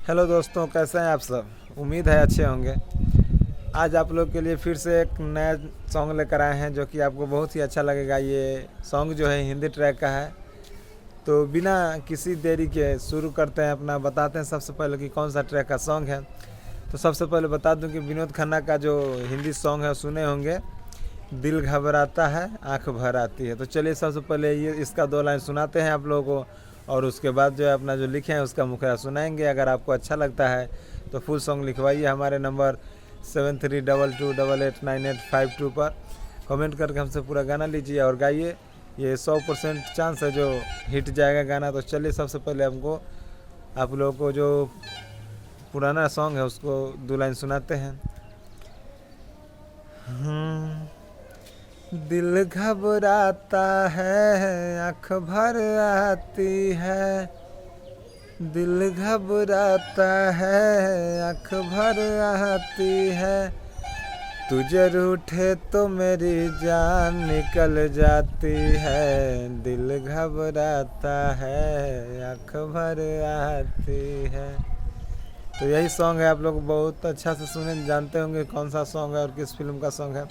Hello दोस्तों, कैसे हैं आप सब। उम्मीद है अच्छे होंगे। आज आप लोग के लिए फिर से एक नया सॉन्ग लेकर आए हैं जो कि आपको बहुत ही अच्छा लगेगा। ये सॉन्ग जो है हिंदी ट्रैक का है। तो बिना किसी देरी के शुरू करते हैं, अपना बताते हैं सबसे पहले कि कौन सा ट्रैक का सॉन्ग है। तो सबसे पहले बता दूं कि विनोद खन्ना का जो हिंदी सॉन्ग है सुने होंगे, दिल घबराता है आंख भर आती है। तो चलिए सबसे पहले ये इसका 2 लाइन सुनाते हैं आप लोगों को, और उसके बाद जो है अपना जो लिखे हैं उसका मुखड़ा सुनाएंगे। अगर आपको अच्छा लगता है तो फुल सॉन्ग लिखवाइए हमारे नंबर 7322889852 पर। कमेंट करके हमसे पूरा गाना लीजिए और गाइए। ये 100% चांस है जो हिट जाएगा गाना। तो चलिए सबसे पहले हमको आप लोगों को जो पुराना सॉन्ग है उसको 2 लाइन सुनाते हैं। दिल घबराता है आँख भर आती है, दिल घबराता है आँख भर आती है, तू जर उठे तो मेरी जान निकल जाती है, दिल घबराता है आँख भर आती है। तो यही सॉन्ग है, आप लोग बहुत अच्छा से सुने जानते होंगे कौन सा सॉन्ग है और किस फिल्म का सॉन्ग है।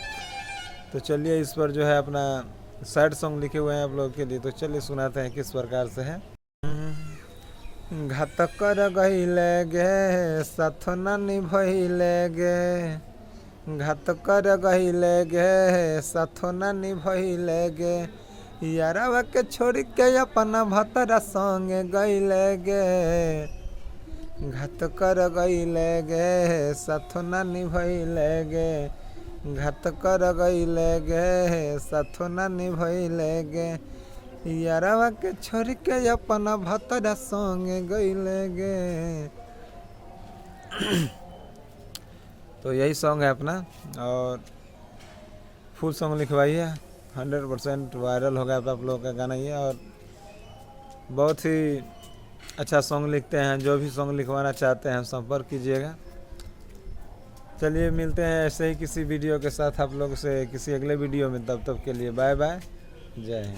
तो चलिए इस पर जो है अपना सैड सॉन्ग लिखे हुए हैं आप लोगों के लिए। तो चलिए सुनाते हैं किस प्रकार से है। घात कर गईले गे साथ न निभइले गे, घात कर गईले गे साथ न निभइले गे, यारवा के छोड़ के अपना भतरा संगे गईले गे, घात कर गईले गे साथ न निभइले गे, घात कर गईले गे साथ न निभइले गे, यारवा के छोड़ के अपना भतरा संगे गईले गे। तो यही सॉन्ग है अपना, और फुल सॉन्ग लिखवाइए। 100% वायरल होगा आप लोगों का गाना ये। और बहुत ही अच्छा सॉन्ग लिखते हैं, जो भी सॉन्ग लिखवाना चाहते हैं संपर्क कीजिएगा। चलिए मिलते हैं ऐसे ही किसी वीडियो के साथ आप लोगों से किसी अगले वीडियो में। तब तक के लिए बाय बाय, जय हिंद।